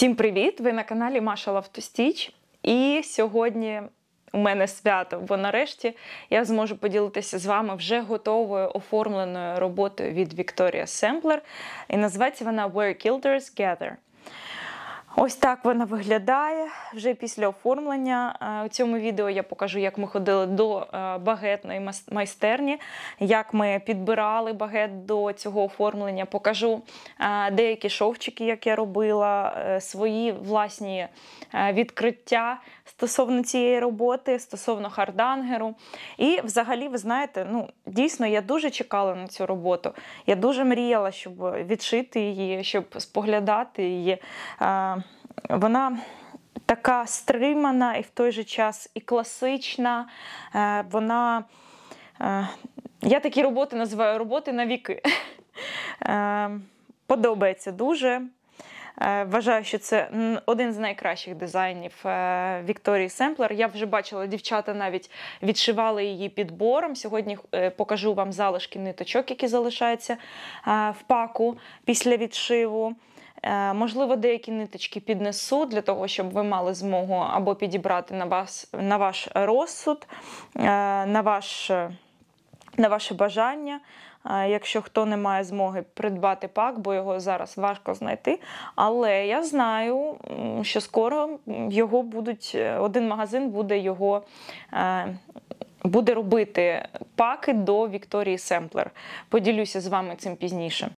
Всім привіт! Ви на каналі Маша Love to Stitch. І сьогодні у мене свято, бо нарешті я зможу поділитися з вами вже готовою оформленою роботою від Victoria's Sampler. І називається вона Where Quilters Gather. Ось так вона виглядає вже після оформлення. У цьому відео я покажу, як ми ходили до багетної майстерні, як ми підбирали багет до цього оформлення. Покажу деякі шовчики, як я робила, свої власні відкриття стосовно цієї роботи, стосовно хардангеру. І взагалі, ви знаєте, дійсно, я дуже чекала на цю роботу. Я дуже мріяла, щоб відшити її, щоб споглядати її. Вона така стримана і в той же час і класична. Я такі роботи називаю роботи на віки. Подобається дуже. Вважаю, що це один з найкращих дизайнів Victoria's Sampler. Я вже бачила, дівчата навіть відшивали її підбором. Сьогодні покажу вам залишки ниточок, які залишаються в паку після відшиву. Можливо, деякі ниточки піднесу, для того, щоб ви мали змогу або підібрати на ваш розсуд, на ваше бажання. Якщо хто не має змоги придбати пак, бо його зараз важко знайти. Але я знаю, що скоро один магазин буде робити паки до Victoria's Sampler. Поділюся з вами цим пізніше.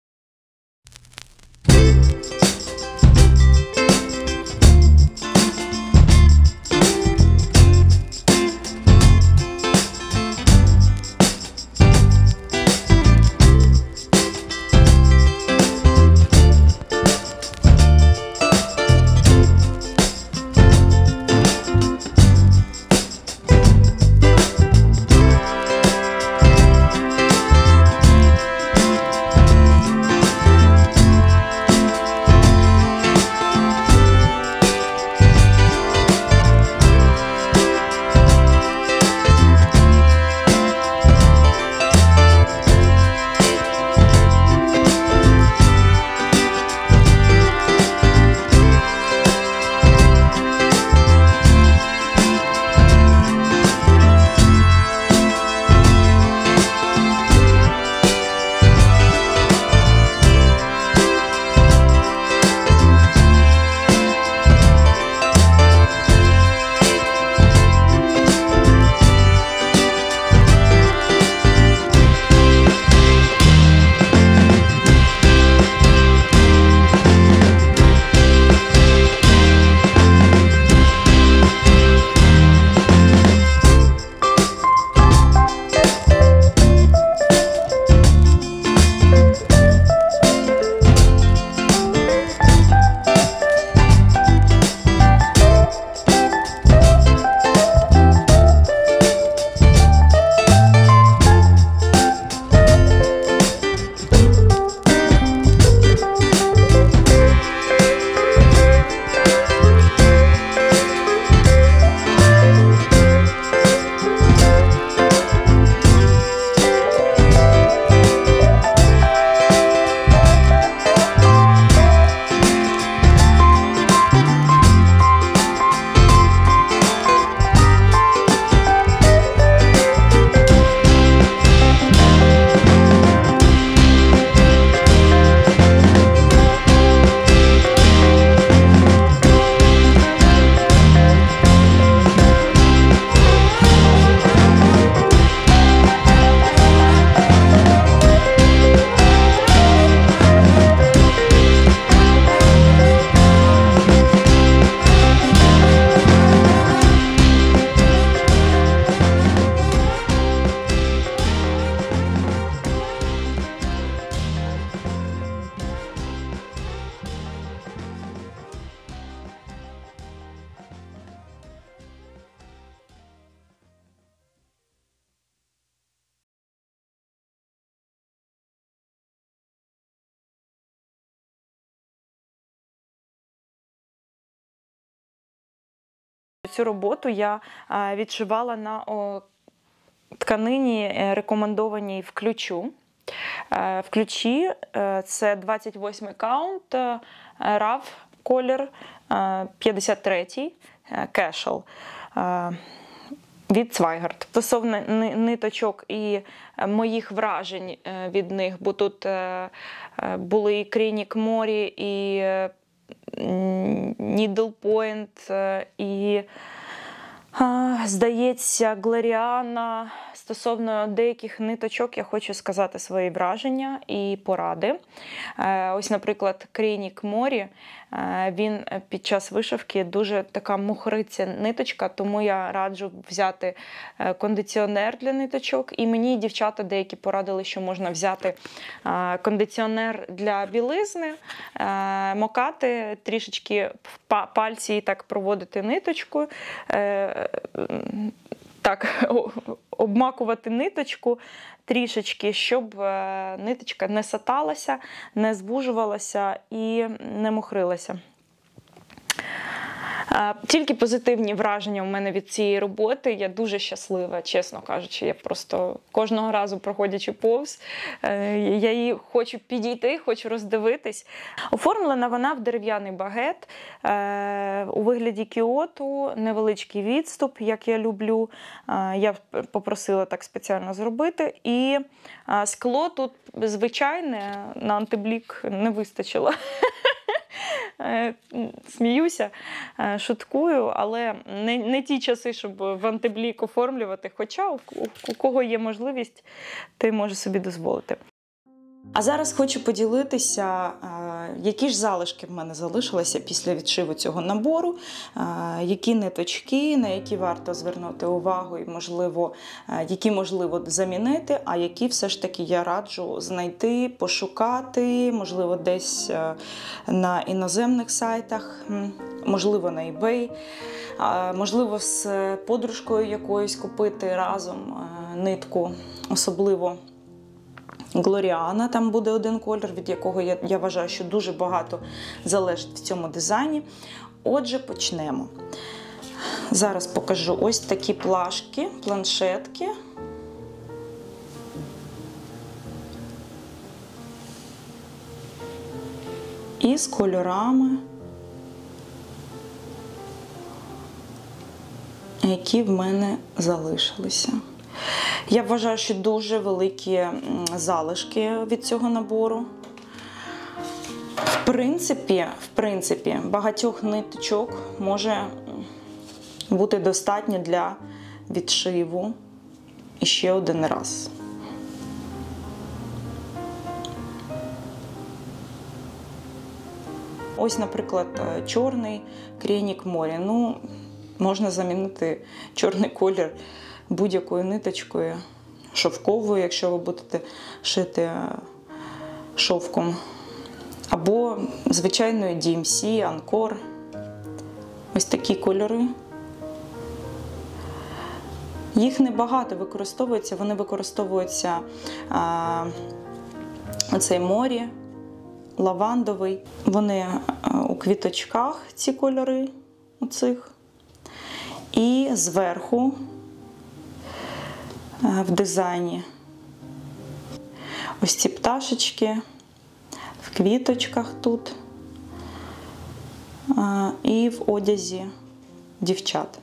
Цю роботу я відшивала на тканині, рекомендованій в ключу. В ключі це 28-й каунт, RAF колір, 53-й, Casual, від Zweigart. Стосовно ниточок і моїх вражень від них, бо тут були і Крінік Морі, і Needle Point, і, здається, Глоріана. Стосовно деяких ниточок я хочу сказати свої враження і поради. Ось, наприклад, Крінік Морі, він під час вишивки дуже така мухриця ниточка, тому я раджу взяти кондиціонер для ниточок. І мені дівчата деякі порадили, що можна взяти кондиціонер для білизни, мокати, трішечки в пальці і так проводити ниточку, так, обмакувати ниточку трішечки, щоб ниточка не саталася, не звужувалася і не мухрилася. Тільки позитивні враження у мене від цієї роботи. Я дуже щаслива, чесно кажучи. Я просто кожного разу, проходячи повз, я її хочу підійти, хочу роздивитись. Оформлена вона в дерев'яний багет у вигляді кіоту, невеличкий відступ, як я люблю. Я попросила так спеціально зробити. І скло тут звичайне, на антиблік не вистачило. Сміюся, шуткую, але не ті часи, щоб в антиблік оформлювати, хоча у кого є можливість, той може собі дозволити. А зараз хочу поділитися, які ж залишки в мене залишилися після відшиву цього набору, які ниточки, на які варто звернути увагу і, можливо, які можливо замінити, а які все ж таки я раджу знайти, пошукати, можливо, десь на іноземних сайтах, можливо, на eBay, можливо, з подружкою якоюсь купити разом нитку, особливо Глоріана, там буде один колір, від якого я вважаю, що дуже багато залежить в цьому дизайні. Отже, почнемо. Зараз покажу ось такі плашки, планшетки. І з кольорами, які в мене залишилися. Я вважаю, що дуже великі залишки від цього набору. В принципі, багатьох ниточок може бути достатньо для відшиву іще один раз. Ось, наприклад, чорний Крінік Морі. Ну, можна замінити чорний колір будь-якою ниточкою, шовковою, якщо ви будете шити шовком, або звичайною DMC, Анкор. Ось такі кольори. Їх небагато використовується, вони використовуються оцей Морі, лавандовий. Вони у квіточках, ці кольори, оцих. І зверху в дизайні ось ці пташечки в квіточках тут і в одязі дівчат.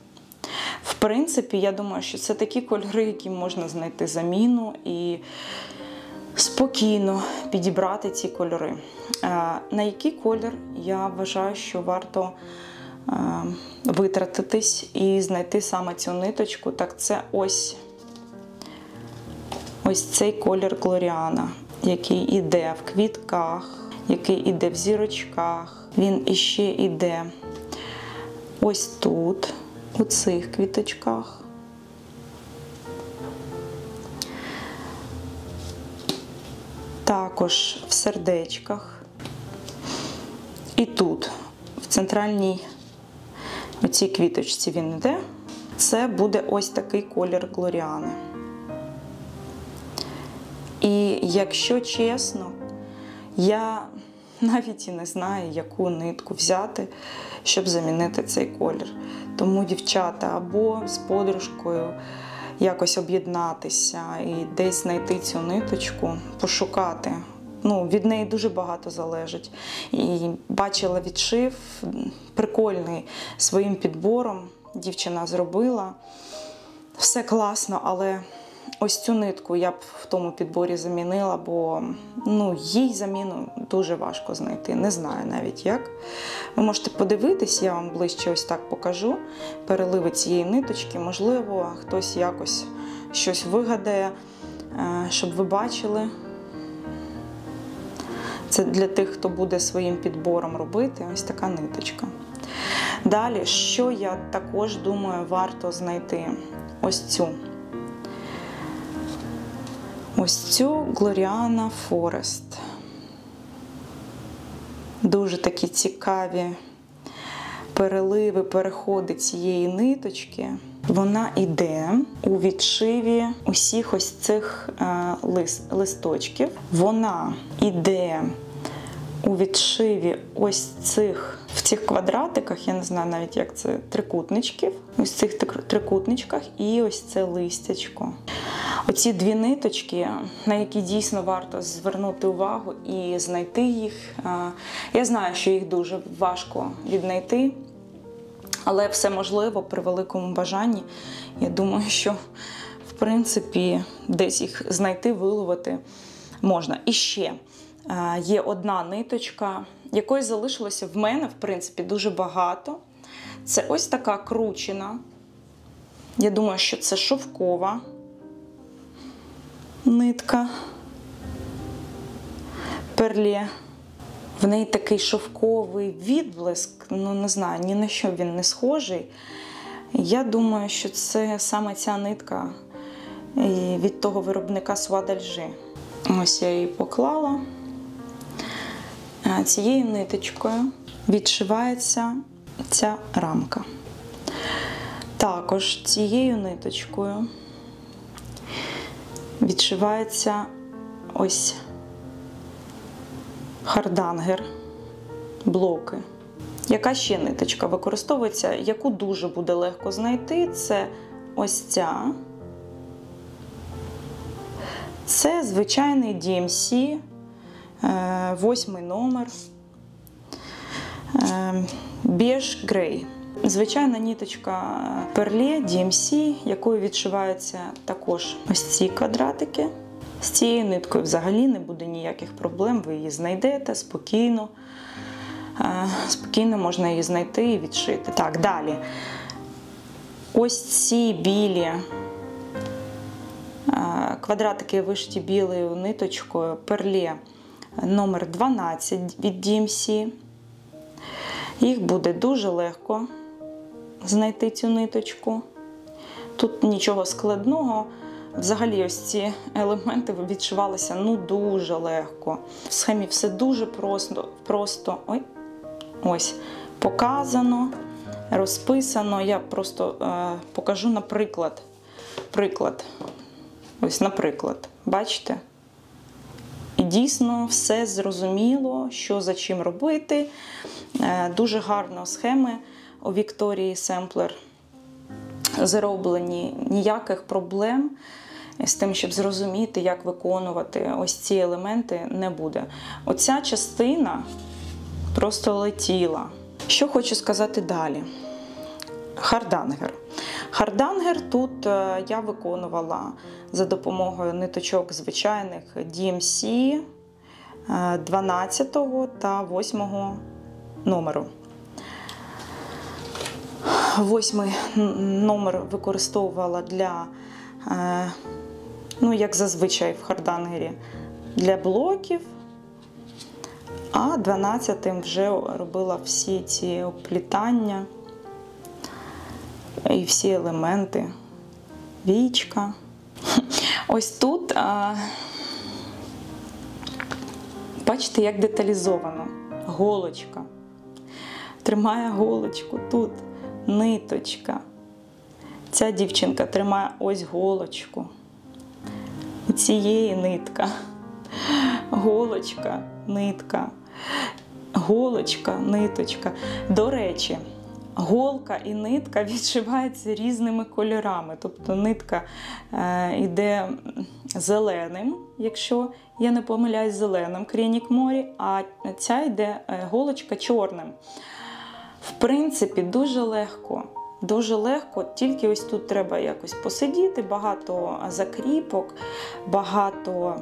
В принципі, я думаю, що це такі кольори, які можна знайти заміну і спокійно підібрати ці кольори. На який колір я вважаю, що варто витратитись і знайти саме цю ниточку, так це ось цей колір Глоріана, який іде в квітках, який іде в зірочках. Він іще іде ось тут, у цих квіточках. Також в сердечках. І тут, в центральній оцій квіточці він іде. Це буде ось такий колір Глоріани. І якщо чесно, я навіть і не знаю, яку нитку взяти, щоб замінити цей колір. Тому, дівчата, або з подружкою якось об'єднатися і десь знайти цю ниточку, пошукати від неї дуже багато залежить. І бачила відшив, прикольний своїм підбором. Дівчина зробила. Все класно, але ось цю нитку я б в тому підборі замінила, бо їй заміну дуже важко знайти. Не знаю навіть як. Ви можете подивитись, я вам ближче ось так покажу переливи цієї ниточки. Можливо, хтось якось щось вигадає, щоб ви бачили. Це для тих, хто буде своїм підбором робити. Ось така ниточка. Далі, що я також думаю, варто знайти? Ось цю. Ось цю Gloriana Forest. Дуже такі цікаві переливи, переходи цієї ниточки. Вона йде у відшиві усіх ось цих листочків. Вона йде у відшиві ось цих, в цих квадратиках, я не знаю навіть як це, трикутничків. Ось цих трикутничках і ось це листячко. Оці дві ниточки, на які дійсно варто звернути увагу і знайти їх. Я знаю, що їх дуже важко віднайти, але все можливо при великому бажанні. Я думаю, що в принципі десь їх знайти, виловити можна. І ще є одна ниточка, якої залишилося в мене, в принципі, дуже багато. Це ось така кручена. Я думаю, що це шовкова нитка. Перле. В неї такий шовковий відблиск, не знаю, ні на що він не схожий. Я думаю, що це саме ця нитка від того виробника Soie d'Alger. Ось я її поклала. Цією ниточкою відшивається ця рамка. Також цією ниточкою відшивається ось хардангер, блоки. Яка ще ниточка використовується, яку дуже буде легко знайти, це ось ця. Це звичайний DMC, 8 номер, Beige Grey. Звичайна ниточка Перле DMC, якою відшиваються також ось ці квадратики. З цією ниткою взагалі не буде ніяких проблем, ви її знайдете спокійно. Спокійно можна її знайти і відшити. Так, далі. Ось ці білі квадратики вишиті білою ниточкою Перле номер 12 від DMC. Їх буде дуже легко знайти цю ниточку. Тут нічого складного. Взагалі ось ці елементи відшивалися дуже легко. В схемі все дуже просто ось показано, розписано. Я просто покажу приклад. Ось, наприклад. Бачите? І дійсно все зрозуміло, що за чим робити. Дуже гарно схеми у Вікторії Семплер зроблені. Ніяких проблем з тим, щоб зрозуміти, як виконувати ось ці елементи, не буде. Оця частина просто летіла. Що хочу сказати далі. Хардангер. Хардангер тут я виконувала за допомогою ниточок звичайних DMC 12 та 8 номеру. 8 номер використовувала для, як зазвичай в хардангері, для блоків, а 12-м вже робила всі ці оплітання і всі елементи. Вічка. Ось тут, бачите, як деталізовано. Голочка. Тримає голочку тут. Ниточка. Ця дівчинка тримає ось голочку. У цієї нитка. Голочка, нитка. Голочка, ниточка. До речі, голка і нитка відшиваються різними кольорами. Тобто нитка йде зеленим, якщо я не помиляюсь, зеленим Кренік Морі, а ця йде голочка чорним. В принципі, дуже легко. Дуже легко, тільки ось тут треба якось посидіти, багато закріпок, багато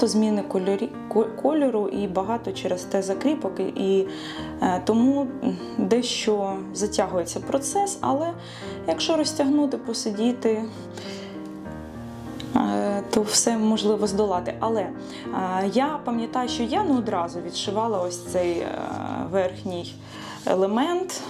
зміни кольору і багато через те закріпок. І тому дещо затягується процес, але якщо розтягнути, посидіти, то все можливо здолати. Але я пам'ятаю, що я не одразу відшивала ось цей верхній елемент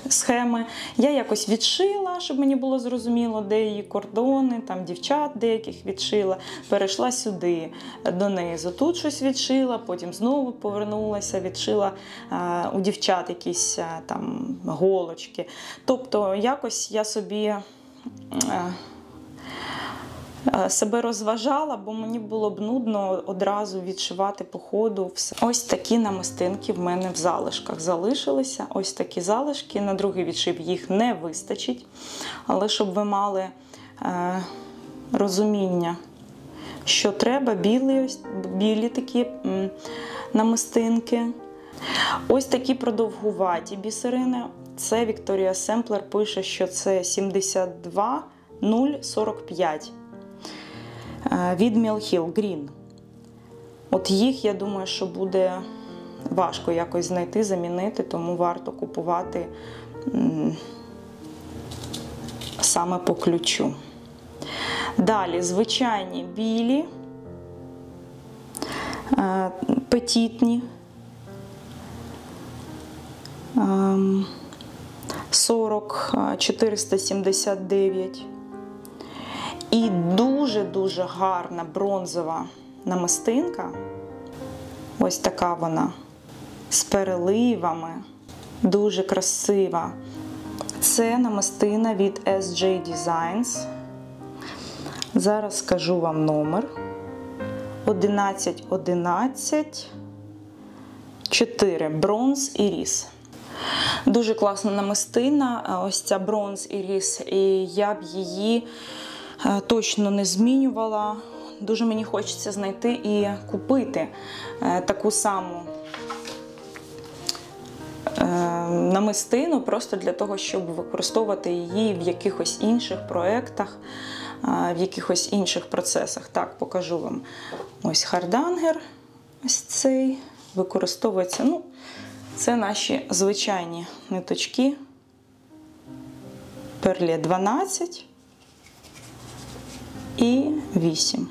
схеми. Я якось відшила, щоб мені було зрозуміло, де її кордони, там дівчат деяких відшила, перейшла сюди, донизу. Тут щось відшила, потім знову повернулася, відшила у дівчат якісь там голочки. Тобто якось я собі себе розважала, бо мені було б нудно одразу відшивати по ходу все. Ось такі намистинки в мене в залишках залишилися. Ось такі залишки. На другий відшив їх не вистачить. Але щоб ви мали розуміння, що треба, білі такі намистинки. Ось такі продовгуваті бісерини. Це Victoria's Sampler пише, що це 72045. Від Mill Hill Green. От їх, я думаю, що буде важко якось знайти, замінити, тому варто купувати саме по ключу. Далі звичайні білі, петітні, 479. І дуже-дуже гарна бронзова намистинка. Ось така вона, з переливами, дуже красива. Це намистина від SJ Designs. Зараз скажу вам номер. 1111-4. Бронз іріс. Дуже класна намистина, ось ця бронз іріс, і я б її точно не змінювала. Дуже мені хочеться знайти і купити таку саму намистину, просто для того, щоб використовувати її в якихось інших проєктах, в якихось інших процесах. Так, покажу вам. Ось хардангер, ось цей, використовується, це наші звичайні ниточки. Перле 12 і 8.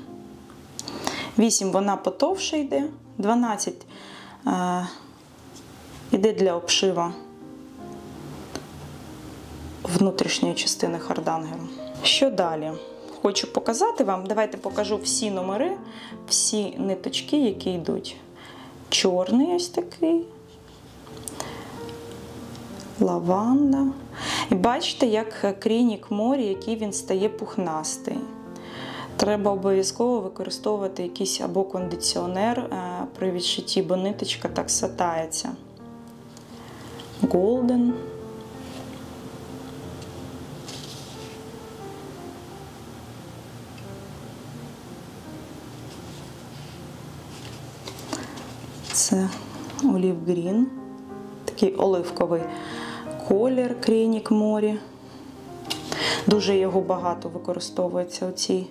8 вона потовше йде, 12 йде для обшива внутрішньої частини хардангеру. Що далі? Хочу показати вам, давайте покажу всі номери, всі ниточки, які йдуть. Чорний ось такий, лаванда. І бачите, як Кренік Морі, який він стає пухнастий. Треба обов'язково використовувати якийсь або кондиціонер при відшитті, бо ниточка так сатається. Golden. Це Olive Green, такий оливковий колір Кренік Морі. Дуже його багато використовується у цій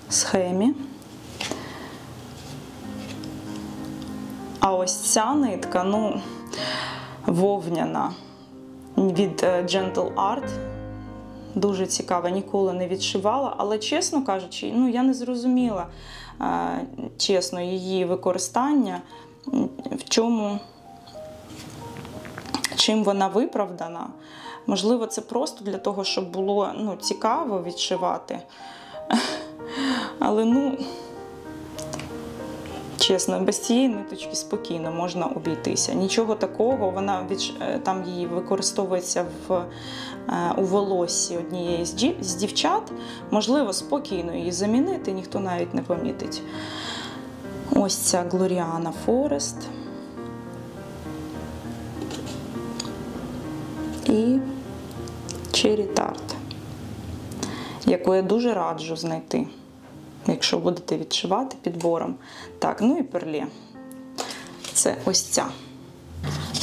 схемі. А ось ця нитка, вовняна, від Gentle Art. Дуже цікава, ніколи не відшивала, але, чесно кажучи, я не зрозуміла, чесно, її використання, чим вона виправдана. Можливо, це просто для того, щоб було цікаво відшивати. Але, чесно, без цієї ниточки спокійно можна обійтися. Нічого такого, там її використовується у волоссі однієї з дівчат. Можливо, спокійно її замінити, ніхто навіть не помітить. Ось ця Gloriana Forest. Cherry Tart, яку я дуже раджу знайти, якщо будете відшивати підбором. Так, ну і перле. Це ось ця.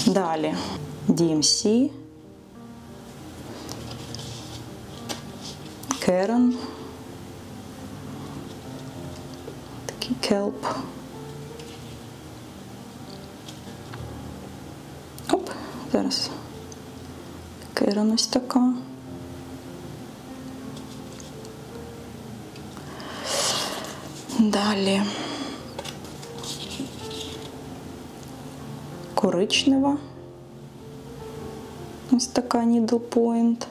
Далі DMC, Karen, такий келп. Оп, зараз. Karen ось така. Далі коричнева. Ось така Needle Point.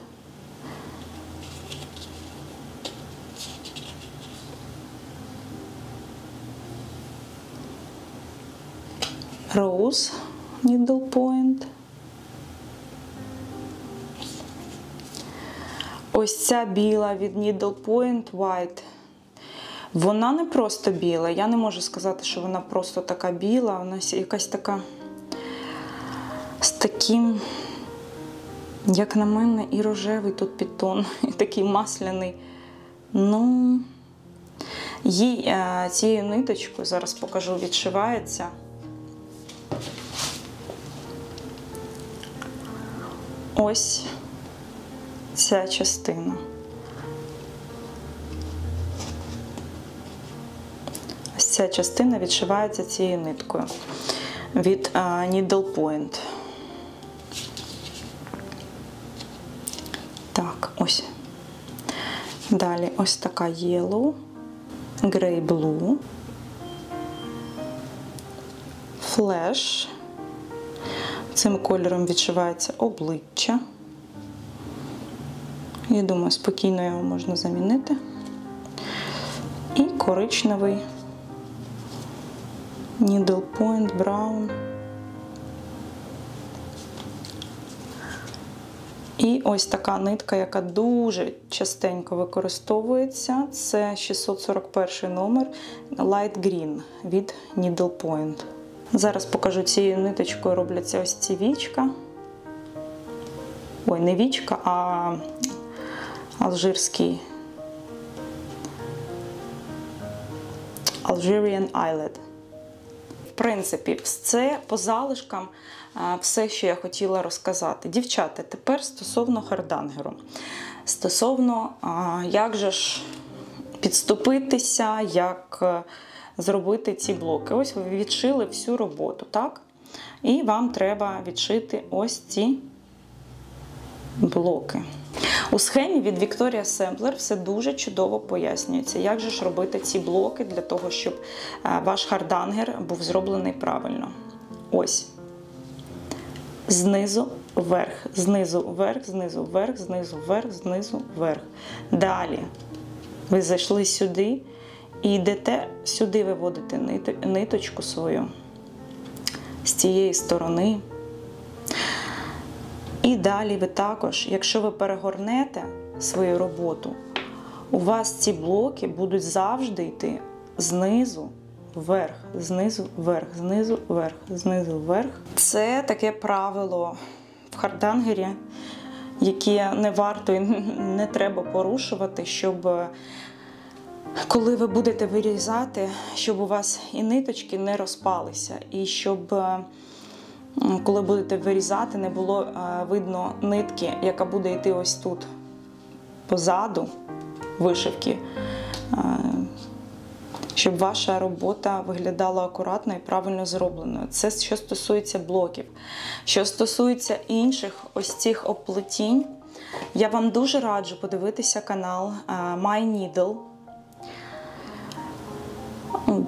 Rose Needle Point. Ось ця біла від Needle Point White. Вона не просто біла. Я не можу сказати, що вона просто така біла. Вона якась така з таким, як на мене, і рожевий тут підтон, і такий масляний. Ну, їй цією ниточкою, зараз покажу, відшивається. Ось ця частина. Ось ця частина відшивається цією ниткою від Needle Point. Так, ось. Далі ось така Yellow, Grey Blue, Flash. Цим кольором відшивається обличчя. Я думаю, спокійно його можна замінити. І коричневий Needle Point Brown. І ось така нитка, яка дуже частенько використовується. Це 641 номер Light Green від Needle Point. Зараз покажу, цією ниточкою робляться ось ці вічка. Ой, не вічка, а алжирський. Algerian Eyelid. В принципі, це по залишкам все, що я хотіла розказати. Дівчата, тепер стосовно хардангеру. Стосовно, як же ж підступитися, як зробити ці блоки. Ось ви відшили всю роботу, так? І вам треба відшити ось ці блоки. У схемі від Victoria's Sampler все дуже чудово пояснюється, як же ж робити ці блоки для того, щоб ваш хардангер був зроблений правильно. Ось. Знизу вверх, знизу вверх, знизу вверх, знизу вверх, знизу вверх. Далі ви зайшли сюди і йдете сюди, виводите ниточку свою з цієї сторони. І далі ви також, якщо ви перегорнете свою роботу, у вас ці блоки будуть завжди йти знизу вверх, знизу вверх, знизу вверх, знизу вверх. Це таке правило в хардангері, яке не варто і не треба порушувати, щоб коли ви будете вирізати, щоб у вас і ниточки не розпалися, і щоб коли будете вирізати, не було видно нитки, яка буде йти ось тут позаду вишивки, щоб ваша робота виглядала акуратно і правильно зробленою. Це що стосується блоків. Що стосується інших ось цих оплетінь, я вам дуже раджу подивитися канал My Needle.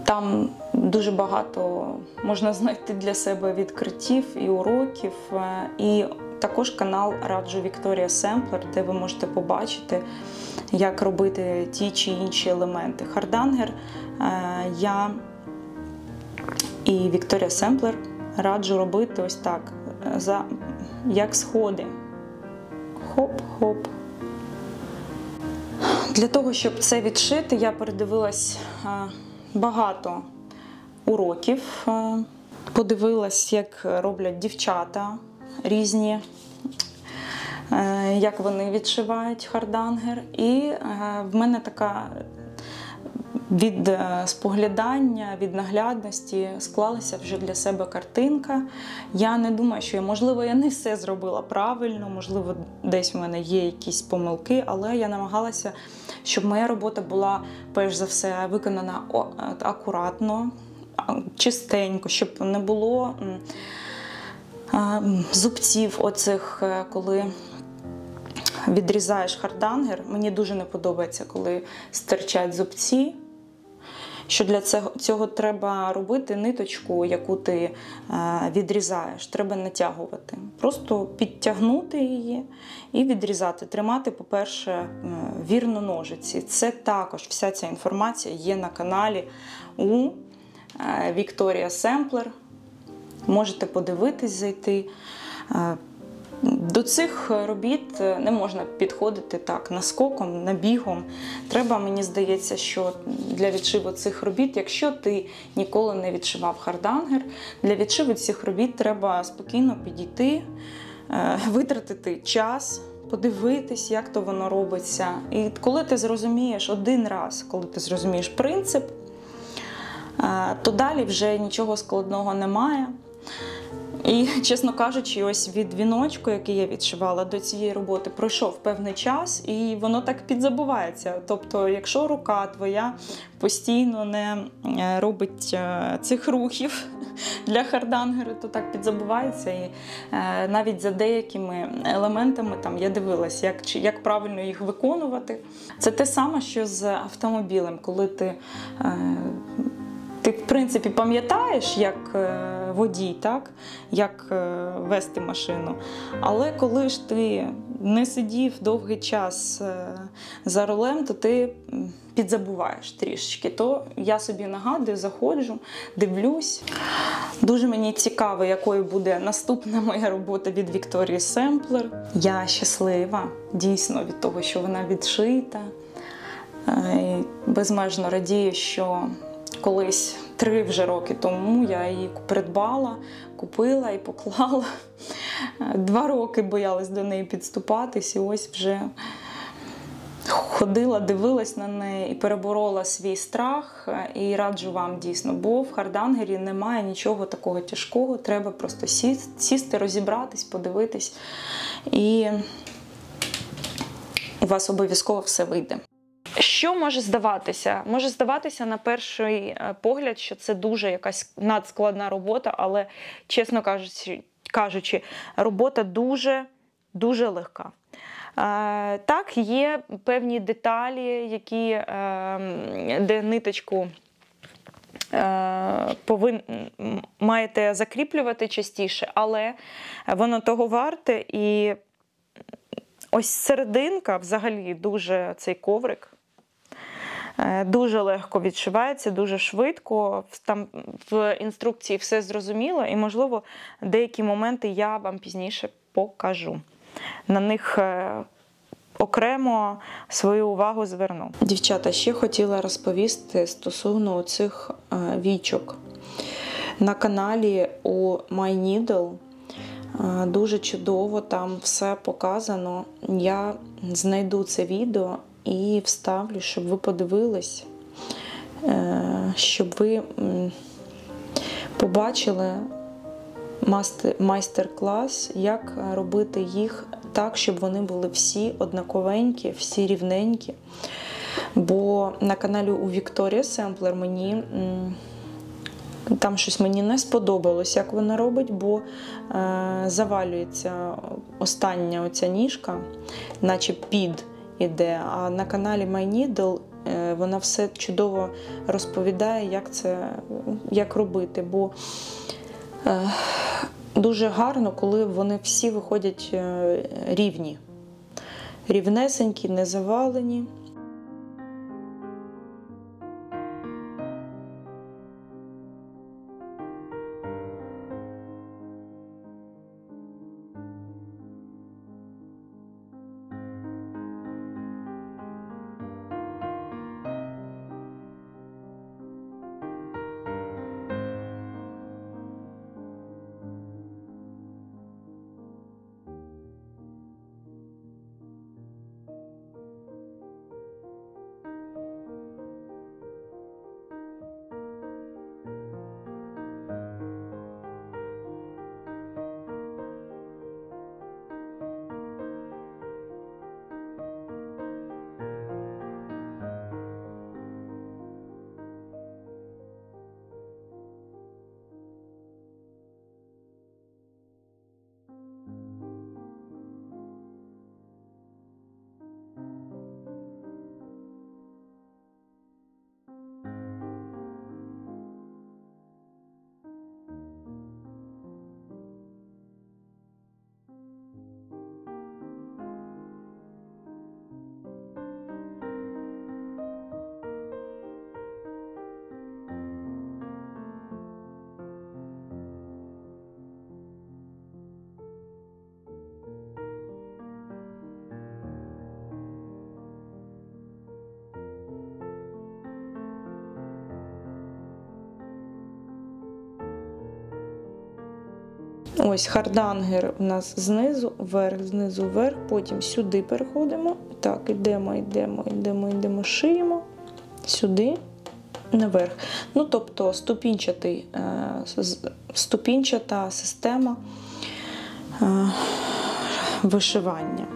Там дуже багато можна знайти для себе відкриттів і уроків. І також канал раджу Victoria's Sampler, де ви можете побачити, як робити ті чи інші елементи. Хардангер я і Victoria's Sampler раджу робити ось так, як сходи. Хоп-хоп. Для того, щоб це відшити, я передивилась багато уроків, подивилась, як роблять дівчата різні як вони відшивають хардангер. І в мене така від споглядання, від наглядності склалася вже для себе картинка. Я не думаю, що можливо, я не все зробила правильно, можливо, десь в мене є якісь помилки, але я намагалася, щоб моя робота була, перш за все, виконана акуратно, чистенько, щоб не було зубців оцих, коли відрізаєш хардангер. Мені дуже не подобається, коли стирчать зубці. Що для цього треба робити ниточку, яку ти відрізаєш, треба натягувати. Просто підтягнути її і відрізати. Тримати, по-перше, вірно ножиці. Це також, вся ця інформація є на каналі у Victoria Sampler. Можете подивитись, зайти. До цих робіт не можна підходити так наскоком, набігом. Треба, мені здається, що для відшиву цих робіт, якщо ти ніколи не відшивав хардангер, для відшиву цих робіт треба спокійно підійти, витратити час, подивитись, як то воно робиться. І коли ти зрозумієш один раз, коли ти зрозумієш принцип, то далі вже нічого складного немає. І, чесно кажучи, ось від віночку, який я відшивала до цієї роботи, пройшов певний час, і воно так підзабувається. Тобто, якщо рука твоя постійно не робить цих рухів для хардангеру, то так підзабувається. І навіть за деякими елементами там я дивилась, як правильно їх виконувати. Це те саме, що з автомобілем, коли ти, в принципі, пам'ятаєш, як водій, так? Як вести машину. Але коли ж ти не сидів довгий час за рулем, то ти підзабуваєш трішечки. То я собі нагадую, заходжу, дивлюсь. Дуже мені цікаво, якою буде наступна моя робота від Victoria Sampler. Я щаслива, дійсно, від того, що вона відшита. Безмежно радію, що колись 3 вже роки тому я її придбала, купила і поклала. 2 роки боялась до неї підступатись, і ось вже ходила, дивилась на неї і переборола свій страх. І раджу вам дійсно, бо в хардангері немає нічого такого тяжкого, треба просто сісти, розібратись, подивитись, і у вас обов'язково все вийде. Що може здаватися? Може здаватися на перший погляд, що це дуже якась надскладна робота, але, чесно кажучи, робота дуже легка. Так, є певні деталі, де ниточку маєте закріплювати частіше, але воно того варте. І ось серединка, взагалі, цей коврик, дуже легко відшивається, дуже швидко. Там в інструкції все зрозуміло, і, можливо, деякі моменти я вам пізніше покажу. На них окремо свою увагу зверну. Дівчата, ще хотіла розповісти стосовно цих вічок. На каналі у My Needle дуже чудово там все показано. Я знайду це відео і вставлю, щоб ви подивились, щоб ви побачили майстер-клас, як робити їх так, щоб вони були всі однаковенькі, всі рівненькі. Бо на каналі у Victoria Sampler там щось мені не сподобалось, як вона робить, бо завалюється остання оця ніжка, наче під іде. А на каналі My Needle вона все чудово розповідає, як робити. Бо дуже гарно, коли вони всі виходять рівні. Рівнесенькі, не завалені. Ось хардангер у нас знизу вверх, потім сюди переходимо. Так, йдемо, шиємо, сюди, наверх. Ну, тобто ступінчата система вишивання.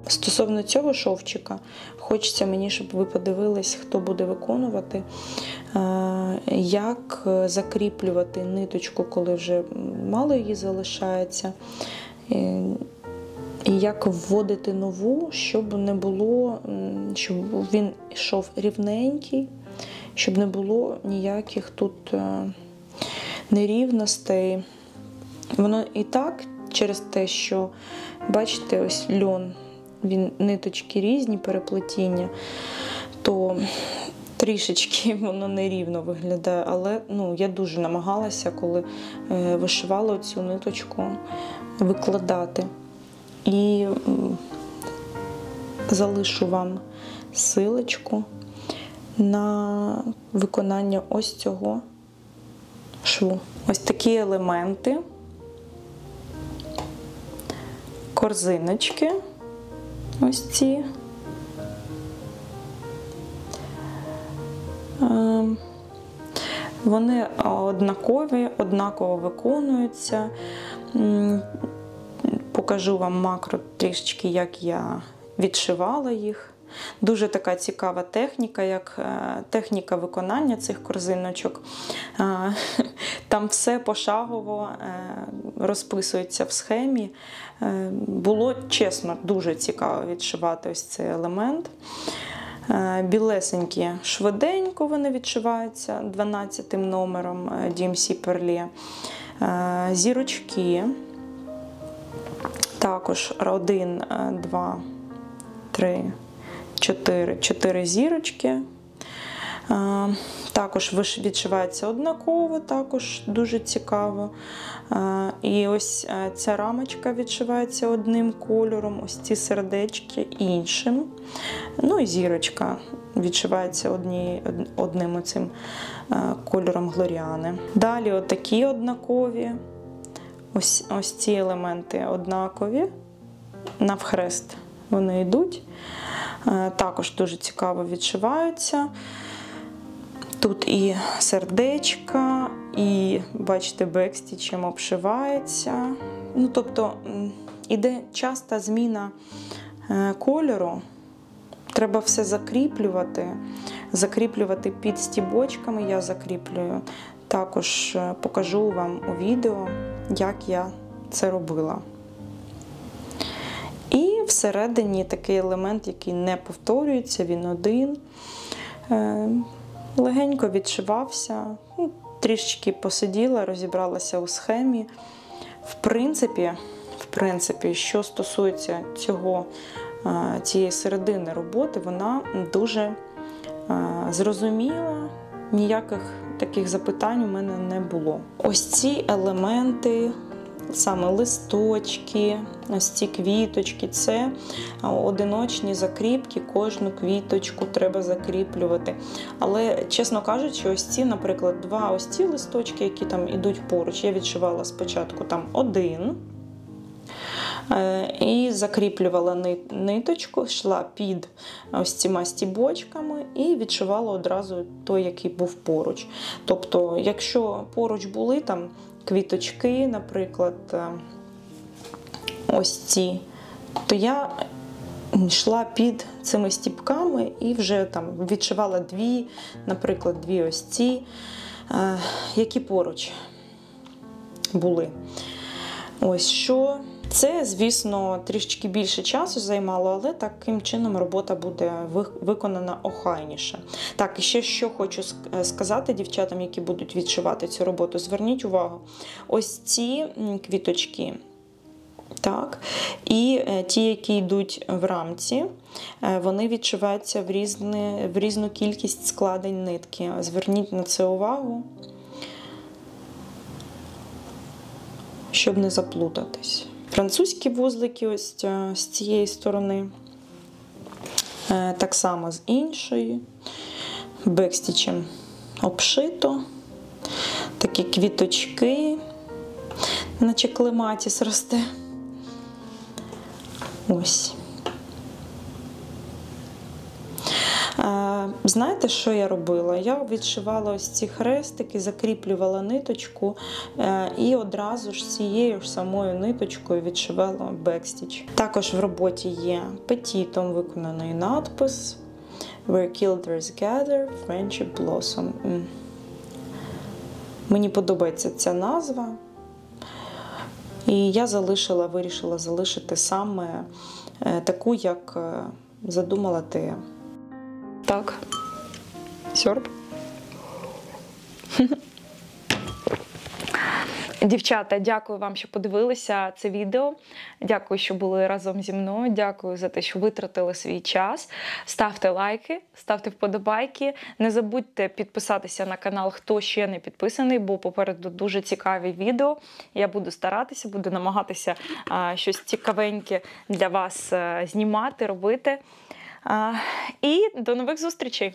Стосовно цього шовчика, хочеться мені, щоб ви подивились, хто буде виконувати, як закріплювати ниточку, коли вже мало її залишається, і як вводити нову, щоб не було, щоб він йшов рівненький, щоб не було ніяких тут нерівностей. Воно і так, через те, що, бачите, ось льон, він ниточки різні, переплетіння, то трішечки воно нерівно виглядає. Але я дуже намагалася, коли вишивала цю ниточку, викладати. І залишу вам ссылочку на виконання ось цього шву. Ось такі елементи, корзиночки, ось ці. Вони однакові, однаково виконуються. Покажу вам макро трішечки, як я відшивала їх. Дуже така цікава техніка, як техніка виконання цих корзиночок. Там все пошагово розписується в схемі. Було, чесно, дуже цікаво відшивати ось цей елемент. Білесенькі швиденько вони відшиваються 12-м номером DMC Perlé. Зірочки. Також 1, 2, 3, 4 зірочки. Також відшивається однаково, також дуже цікаво. І ось ця рамочка відшивається одним кольором, ось ці сердечки іншим. Ну і зірочка відшивається одним оцим кольором глоріани. Далі отакі однакові. ось ці елементи однакові, навхрест вони йдуть. Також дуже цікаво відшиваються. Тут і сердечка, і, бачите, бекстічем обшивається. Ну, тобто, іде часта зміна кольору. Треба все закріплювати під стібочками, я закріплюю. Також покажу вам у відео, як я це робила. І всередині такий елемент, який не повторюється, він один. Легенько відшивався, трішечки посиділа, розібралася у схемі. В принципі, що стосується цієї середини роботи, вона дуже зрозуміла, ніяких таких запитань у мене не було. Ось ці елементи, саме листочки, ось ці квіточки, це одиночні закріпки, кожну квіточку треба закріплювати. Але, чесно кажучи, ось ці, наприклад, два ось ці листочки, які там ідуть поруч, я відшивала спочатку там один, і закріплювала ниточку, йшла під ось цими стібочками і відшивала одразу той, який був поруч. Тобто, якщо поруч були там квіточки, наприклад, ось ці, то я йшла під цими стібками і вже там відшивала наприклад, дві ось ці, які поруч були. Ось що. Це, звісно, трішки більше часу займало, але таким чином робота буде виконана охайніше. Так, і ще що хочу сказати дівчатам, які будуть відшивати цю роботу. Зверніть увагу, ось ці квіточки, так, і ті, які йдуть в рамці, вони відшиваються в різну кількість складень нитки. Зверніть на це увагу, щоб не заплутатись. Французькі вузлики ось з цієї сторони, так само з іншої, бекстічем обшито, такі квіточки, наче клематіс росте. Ось. Знаєте, що я робила? Я відшивала ось ці хрестики, закріплювала ниточку і одразу ж цією ж самою ниточкою відшивала бекстіч. Також в роботі є петітом виконаний надпис Where Kilders Gather, Friendship Blossom. Мені подобається ця назва. І я вирішила залишити саме таку, як задумала Тея. Так, сьорб. Дівчата, дякую вам, що подивилися це відео. Дякую, що були разом зі мною. Дякую за те, що витратили свій час. Ставте лайки, ставте вподобайки. Не забудьте підписатися на канал, хто ще не підписаний, бо попереду дуже цікаві відео. Я буду старатися, буду намагатися щось цікавеньке для вас знімати, робити. І до нових зустрічей!